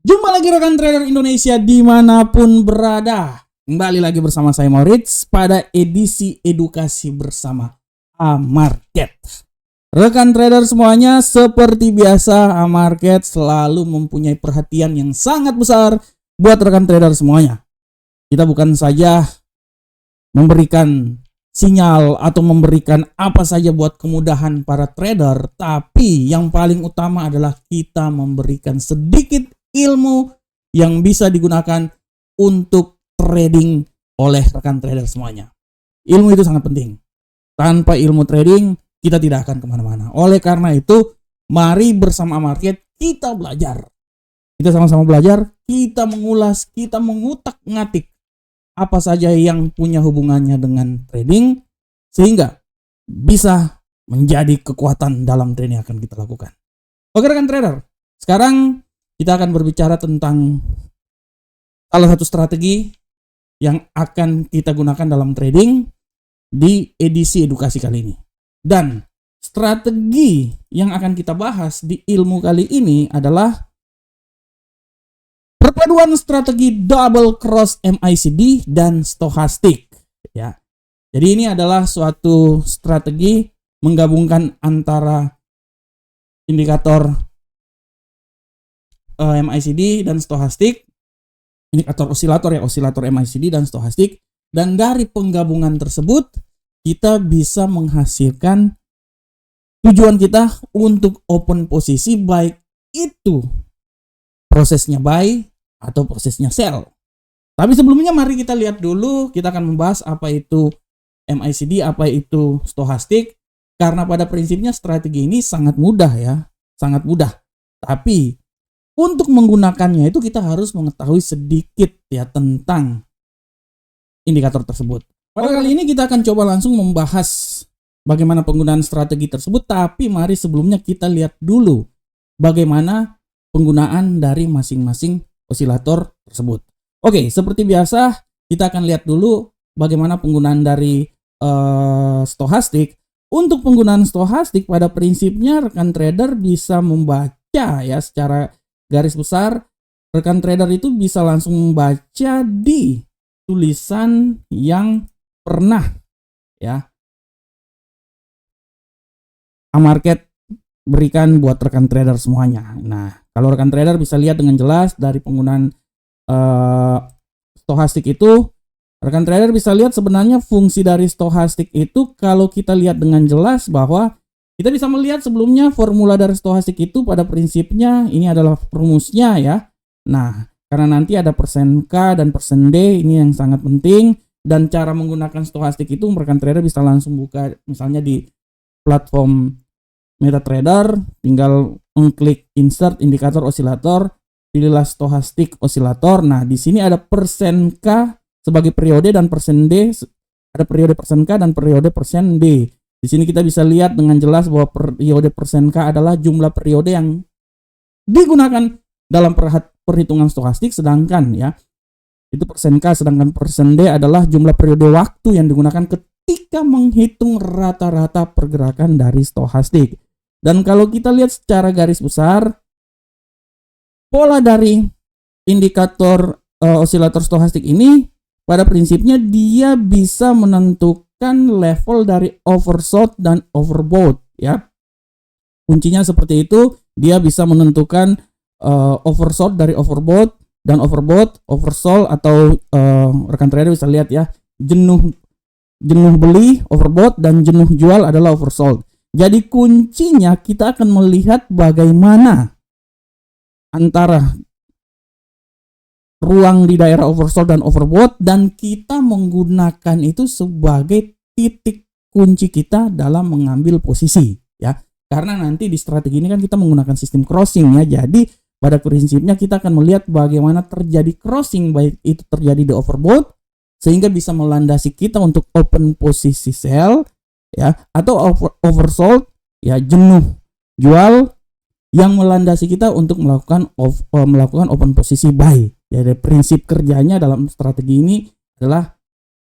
Jumpa lagi rekan trader Indonesia dimanapun berada. Kembali lagi bersama saya Maurits pada edisi edukasi bersama A-Market. Rekan trader semuanya, seperti biasa A-Market selalu mempunyai perhatian yang sangat besar buat rekan trader semuanya. Kita bukan saja memberikan sinyal atau memberikan apa saja buat kemudahan para trader, tapi yang paling utama adalah kita memberikan sedikit ilmu yang bisa digunakan untuk trading oleh rekan trader semuanya. Ilmu itu sangat penting. Tanpa ilmu trading, kita tidak akan kemana-mana. Oleh karena itu, mari bersama market kita belajar. Kita sama-sama belajar, kita mengulas, kita mengutak-ngatik apa saja yang punya hubungannya dengan trading, sehingga bisa menjadi kekuatan dalam trading yang akan kita lakukan. Oke rekan trader, sekarang kita akan berbicara tentang salah satu strategi yang akan kita gunakan dalam trading di edisi edukasi kali ini. Dan strategi yang akan kita bahas di ilmu kali ini adalah perpaduan strategi double cross MACD dan stochastic. Ya. Jadi ini adalah suatu strategi menggabungkan antara indikator MACD dan stochastic, indikator osilator MACD dan stochastic, dan dari penggabungan tersebut kita bisa menghasilkan tujuan kita untuk open posisi, baik itu prosesnya buy atau prosesnya sell. Tapi sebelumnya mari kita lihat dulu, kita akan membahas apa itu MACD, apa itu stochastic, karena pada prinsipnya strategi ini sangat mudah ya, sangat mudah. Tapi untuk menggunakannya itu kita harus mengetahui sedikit ya tentang indikator tersebut. Pada kali ini kita akan coba langsung membahas bagaimana penggunaan strategi tersebut, tapi mari sebelumnya kita lihat dulu bagaimana penggunaan dari masing-masing osilator tersebut. Oke, seperti biasa kita akan lihat dulu bagaimana penggunaan dari stochastic. Untuk penggunaan stochastic pada prinsipnya rekan trader bisa membaca ya secara garis besar, rekan trader itu bisa langsung membaca di tulisan yang pernah ya A-Market berikan buat rekan trader semuanya. Nah, kalau rekan trader bisa lihat dengan jelas dari penggunaan stochastic itu, rekan trader bisa lihat sebenarnya fungsi dari stochastic itu kalau kita lihat dengan jelas bahwa kita bisa melihat sebelumnya formula dari stochastic itu pada prinsipnya ini adalah rumusnya ya. Nah, karena nanti ada persen K dan persen D, ini yang sangat penting. Dan cara menggunakan stochastic itu rekan trader bisa langsung buka misalnya di platform MetaTrader, tinggal mengklik insert indikator osilator, pilihlah stochastic osilator. Nah, di sini ada persen K sebagai periode dan persen D, ada periode persen K dan periode persen D. Di sini kita bisa lihat dengan jelas bahwa periode persen K adalah jumlah periode yang digunakan dalam perhitungan stochastik, sedangkan ya itu persen K, sedangkan persen D adalah jumlah periode waktu yang digunakan ketika menghitung rata-rata pergerakan dari stochastik. Dan kalau kita lihat secara garis besar, pola dari indikator osilator stochastik ini pada prinsipnya dia bisa menentukan level dari oversold dan overbought ya. Kuncinya seperti itu, dia bisa menentukan oversold dari overbought dan overbought, oversold atau rekan trader bisa lihat ya, jenuh beli overbought dan jenuh jual adalah oversold. Jadi kuncinya kita akan melihat bagaimana antara ruang di daerah oversold dan overbought, dan kita menggunakan itu sebagai titik kunci kita dalam mengambil posisi ya. Karena nanti di strategi ini kan kita menggunakan sistem crossing ya. Jadi pada prinsipnya kita akan melihat bagaimana terjadi crossing, baik itu terjadi di overbought sehingga bisa melandasi kita untuk open posisi sell ya, atau oversold ya, jenuh jual yang melandasi kita untuk melakukan open posisi buy. Jadi prinsip kerjanya dalam strategi ini adalah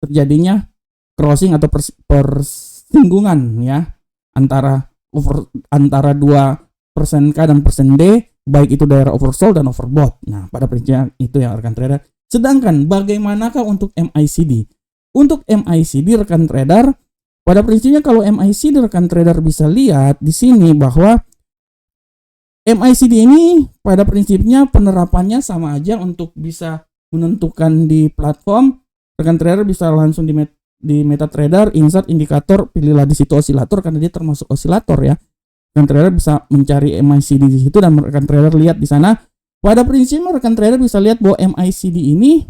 terjadinya crossing atau persinggungan ya antara dua persen K dan persen D baik itu daerah oversold dan overbought. Nah, pada prinsipnya itu ya rekan trader. Sedangkan bagaimanakah untuk MACD? Untuk MACD rekan trader, pada prinsipnya kalau MACD rekan trader bisa lihat di sini bahwa MACD ini pada prinsipnya penerapannya sama aja untuk bisa menentukan di platform. Rekan trader bisa langsung di MetaTrader, insert indikator, pilihlah di situ osilator karena dia termasuk osilator ya. Rekan trader bisa mencari MACD di situ dan rekan trader lihat di sana. Pada prinsipnya rekan trader bisa lihat bahwa MACD ini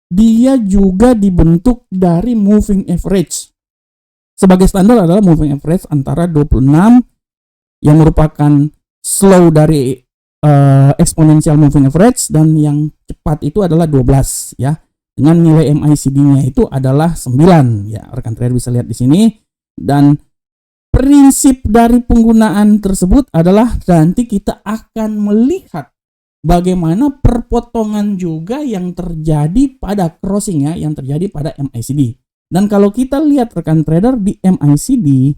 dia juga dibentuk dari moving average. Sebagai standar adalah moving average antara 26 yang merupakan slow dari exponential moving average dan yang cepat itu adalah 12 ya. Dengan nilai MACD-nya itu adalah 9 ya. Rekan trader bisa lihat di sini dan prinsip dari penggunaan tersebut adalah nanti kita akan melihat bagaimana perpotongan juga yang terjadi pada crossing ya, yang terjadi pada MACD. Dan kalau kita lihat rekan trader di MACD,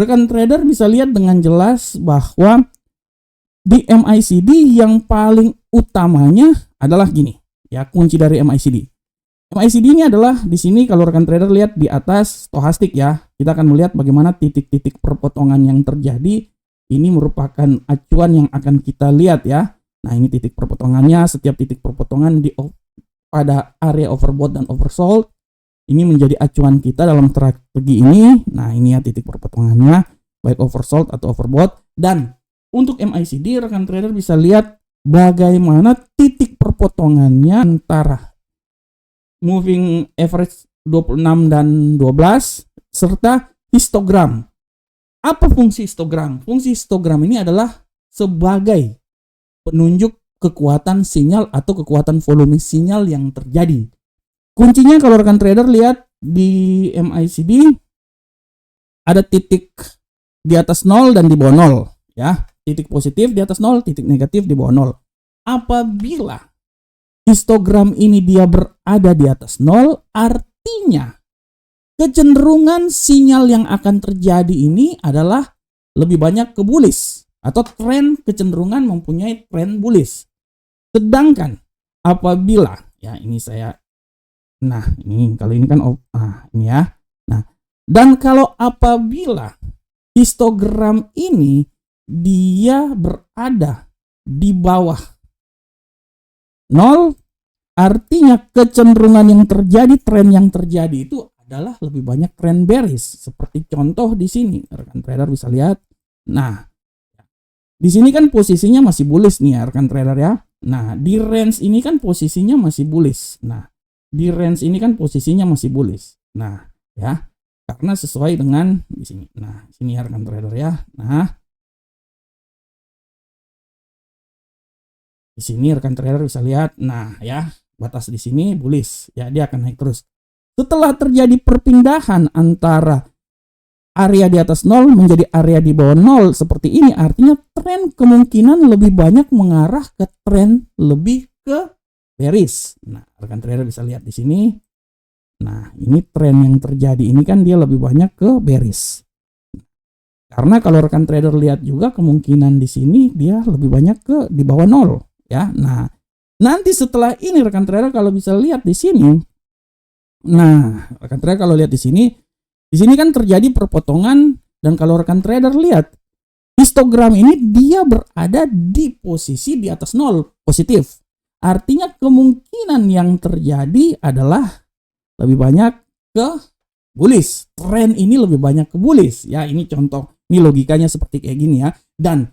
rekan trader bisa lihat dengan jelas bahwa di MACD yang paling utamanya adalah gini ya, kunci dari MACD. MACD ini adalah di sini kalau rekan trader lihat di atas stochastik ya, kita akan melihat bagaimana titik-titik perpotongan yang terjadi. Ini merupakan acuan yang akan kita lihat ya. Nah, ini titik perpotongannya, setiap titik perpotongan pada area overbought dan oversold. Ini menjadi acuan kita dalam strategi ini. Nah, ini ya titik perpotongannya, baik oversold atau overbought. Dan untuk MACD, rekan trader bisa lihat bagaimana titik perpotongannya antara moving average 26 dan 12 serta histogram. Apa fungsi histogram? Fungsi histogram ini adalah sebagai penunjuk kekuatan sinyal atau kekuatan volume sinyal yang terjadi. Kuncinya kalau rekan trader lihat di MACD ada titik di atas 0 dan di bawah 0 ya. Titik positif di atas 0, titik negatif di bawah 0. Apabila histogram ini dia berada di atas 0, artinya kecenderungan sinyal yang akan terjadi ini adalah lebih banyak ke bullish atau tren kecenderungan mempunyai tren bullish. Sedangkan apabila ya ini saya ini kalau ini kan ini ya. Nah, dan kalau apabila histogram ini dia berada di bawah 0, artinya kecenderungan yang terjadi, tren yang terjadi itu adalah lebih banyak tren bearish. Seperti contoh di sini, rekan trader bisa lihat. Nah, di sini kan posisinya masih bullish nih ya rekan trader ya. Nah, di range ini kan posisinya masih bullish. Nah, di range ini kan posisinya masih bullish. Nah, ya. Karena sesuai dengan di sini. Nah, sini ya rekan trader ya. Nah, di sini rekan trader bisa lihat. Nah, ya, batas di sini bullish. Ya, dia akan naik terus. Setelah terjadi perpindahan antara area di atas 0 menjadi area di bawah 0 seperti ini, artinya tren kemungkinan lebih banyak mengarah ke tren lebih ke bearish. Nah, rekan trader bisa lihat di sini. Nah, ini tren yang terjadi ini kan dia lebih banyak ke bearish. Karena kalau rekan trader lihat juga kemungkinan di sini dia lebih banyak ke di bawah 0 ya. Nah, nanti setelah ini rekan trader kalau bisa lihat di sini. Nah, rekan trader kalau lihat di sini kan terjadi perpotongan dan kalau rekan trader lihat histogram ini dia berada di posisi di atas 0 positif. Artinya kemungkinan yang terjadi adalah lebih banyak ke bullish. Tren ini lebih banyak ke bullish. Ya, ini contoh. Ini logikanya seperti kayak gini ya. Dan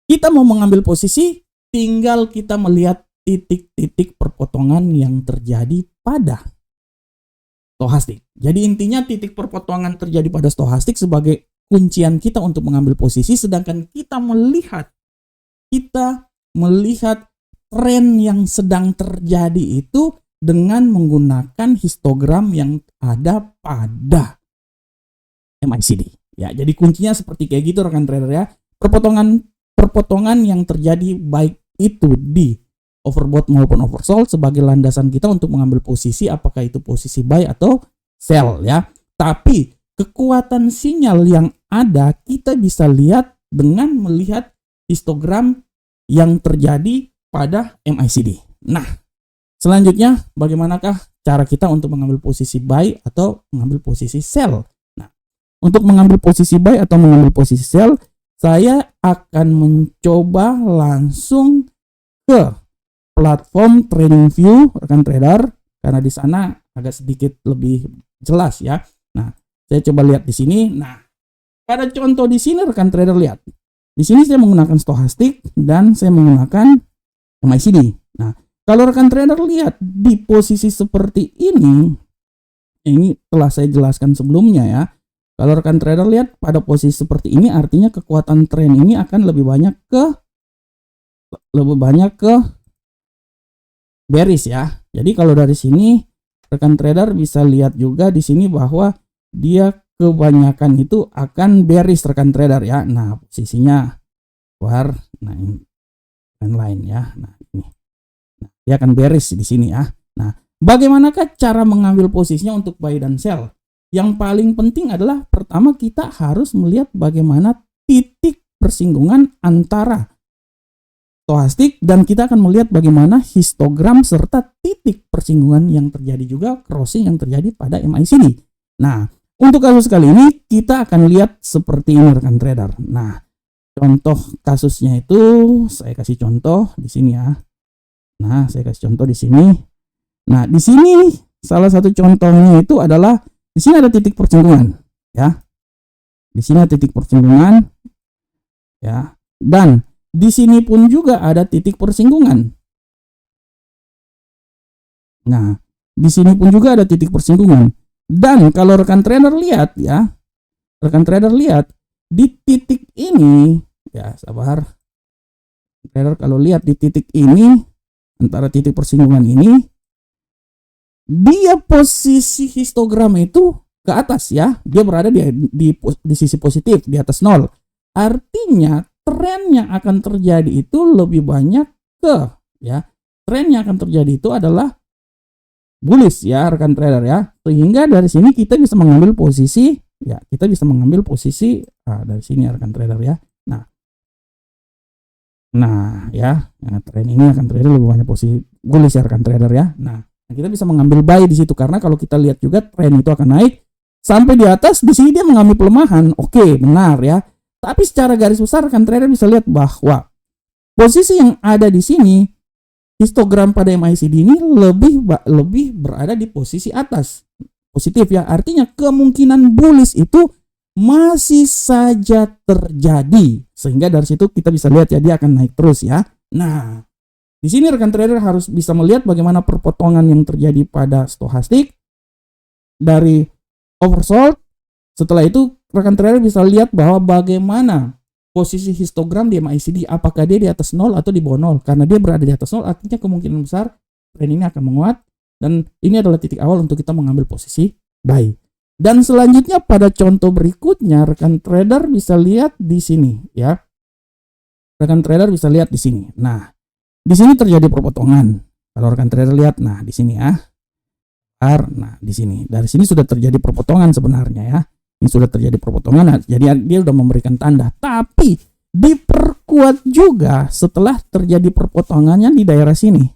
kita mau mengambil posisi, tinggal kita melihat titik-titik perpotongan yang terjadi pada stochastik. Jadi intinya titik perpotongan terjadi pada stochastik sebagai kuncian kita untuk mengambil posisi, sedangkan kita melihat tren yang sedang terjadi itu dengan menggunakan histogram yang ada pada MACD. Ya, jadi kuncinya seperti kayak gitu rekan trader ya. Perpotongan yang terjadi baik itu di overbought maupun oversold sebagai landasan kita untuk mengambil posisi, apakah itu posisi buy atau sell ya. Tapi kekuatan sinyal yang ada kita bisa lihat dengan melihat histogram yang terjadi pada MACD. Nah, selanjutnya bagaimanakah cara kita untuk mengambil posisi buy atau mengambil posisi sell? Nah, untuk mengambil posisi buy atau mengambil posisi sell, saya akan mencoba langsung ke platform TradingView rekan trader, karena di sana agak sedikit lebih jelas ya. Nah, saya coba lihat di sini. Nah, pada contoh di sini rekan trader lihat. Di sini saya menggunakan stochastic dan saya menggunakan MACD. Nah, kalau rekan trader lihat di posisi seperti ini telah saya jelaskan sebelumnya ya. Kalau rekan trader lihat pada posisi seperti ini, artinya kekuatan tren ini akan lebih banyak ke bearish ya. Jadi kalau dari sini rekan trader bisa lihat juga di sini bahwa dia kebanyakan itu akan bearish rekan trader ya. Nah, posisinya keluar, nah ini lain ya. Nah, ini. Nah, dia akan bearish di sini ya. Nah, bagaimanakah cara mengambil posisinya untuk buy dan sell? Yang paling penting adalah pertama kita harus melihat bagaimana titik persinggungan antara stochastic dan kita akan melihat bagaimana histogram serta titik persinggungan yang terjadi juga crossing yang terjadi pada MACD. Nah, untuk kasus kali ini kita akan lihat seperti ini rekan trader. Nah, contoh kasusnya itu saya kasih contoh di sini ya. Nah, saya kasih contoh di sini. Nah, di sini salah satu contohnya itu adalah di sini ada titik persinggungan ya. Di sini ada titik persinggungan ya. Dan di sini pun juga ada titik persinggungan. Nah, di sini pun juga ada titik persinggungan. Dan kalau rekan trader lihat ya, rekan trader lihat di titik ini ya, sabar. Trader kalau lihat di titik ini antara titik persinggungan ini, dia posisi histogram itu ke atas ya, dia berada di sisi positif di atas 0. Artinya tren yang akan terjadi itu lebih banyak tren yang akan terjadi itu adalah bullish ya rekan trader ya. Sehingga dari sini kita bisa mengambil posisi ya, dari sini ya rekan trader ya. Nah ya, tren ini akan terjadi lebih banyak posisi bullish ya rekan trader ya. Nah, kita bisa mengambil buy di situ karena kalau kita lihat juga tren itu akan naik sampai di atas. Di sini dia mengalami pelemahan. Oke, benar ya. Tapi secara garis besar rekan trader bisa lihat bahwa posisi yang ada di sini histogram pada MACD ini lebih berada di posisi atas. Positif ya. Artinya kemungkinan bullish itu masih saja terjadi. Sehingga dari situ kita bisa lihat ya dia akan naik terus ya. Nah, di sini rekan trader harus bisa melihat bagaimana perpotongan yang terjadi pada stochastic dari oversold. Setelah itu rekan trader bisa lihat bahwa bagaimana posisi histogram di MACD, apakah dia di atas 0 atau di bawah 0. Karena dia berada di atas 0 artinya kemungkinan besar tren ini akan menguat dan ini adalah titik awal untuk kita mengambil posisi buy. Dan selanjutnya pada contoh berikutnya rekan trader bisa lihat di sini ya. Rekan trader bisa lihat di sini. Nah, di sini terjadi perpotongan. Kalau rekan trader lihat, nah di sini ya. Nah, di sini. Dari sini sudah terjadi perpotongan sebenarnya ya. Ini sudah terjadi perpotongan. Nah, jadi dia sudah memberikan tanda. Tapi diperkuat juga setelah terjadi perpotongannya di daerah sini.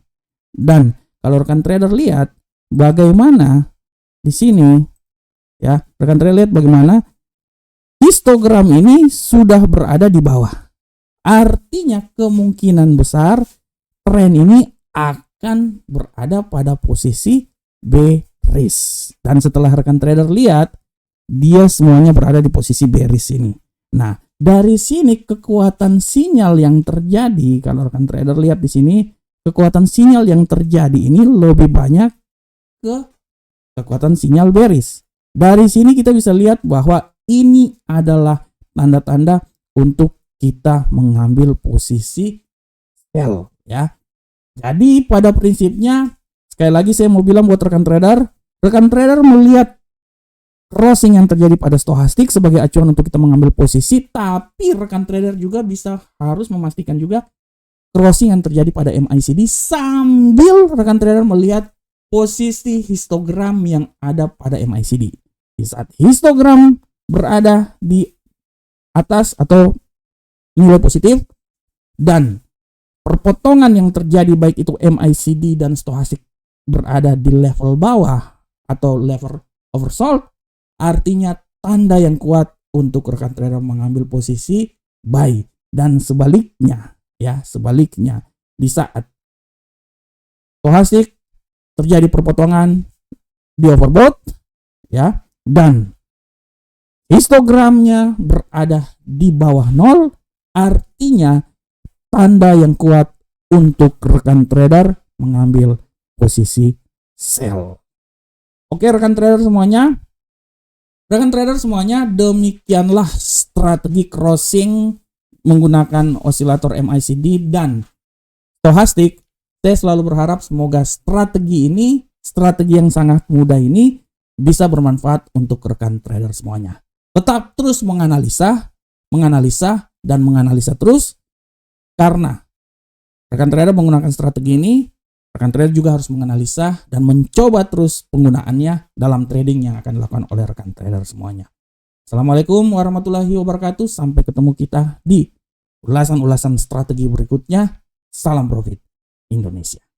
Dan kalau rekan trader lihat bagaimana di sini ya, rekan trader lihat bagaimana histogram ini sudah berada di bawah. Artinya kemungkinan besar tren ini akan berada pada posisi bearish. Dan setelah rekan trader lihat, dia semuanya berada di posisi bearish ini. Nah, dari sini kekuatan sinyal yang terjadi, kalau rekan trader lihat di sini, kekuatan sinyal yang terjadi ini lebih banyak ke kekuatan sinyal bearish. Dari sini kita bisa lihat bahwa ini adalah tanda-tanda untuk kita mengambil posisi sell ya. Jadi pada prinsipnya sekali lagi saya mau bilang buat rekan trader melihat crossing yang terjadi pada stochastic sebagai acuan untuk kita mengambil posisi, tapi rekan trader juga harus memastikan juga crossing yang terjadi pada MACD sambil rekan trader melihat posisi histogram yang ada pada MACD. Di saat histogram berada di atas atau nilai positif dan perpotongan yang terjadi baik itu MACD dan stochastic berada di level bawah atau level oversold, artinya tanda yang kuat untuk rekan trader mengambil posisi buy. Dan sebaliknya, ya, sebaliknya di saat stochastic terjadi perpotongan di overbought, ya, dan histogramnya berada di bawah 0, artinya tanda yang kuat untuk rekan trader mengambil posisi sell. Oke rekan trader semuanya, demikianlah strategi crossing menggunakan osilator MACD dan stochastic. Saya selalu berharap semoga strategi yang sangat mudah ini bisa bermanfaat untuk rekan trader semuanya. Tetap terus menganalisa terus, karena rekan trader menggunakan strategi ini, rekan trader juga harus menganalisa dan mencoba terus penggunaannya dalam trading yang akan dilakukan oleh rekan trader semuanya. Assalamualaikum warahmatullahi wabarakatuh. Sampai ketemu kita di ulasan-ulasan strategi berikutnya. Salam profit Indonesia.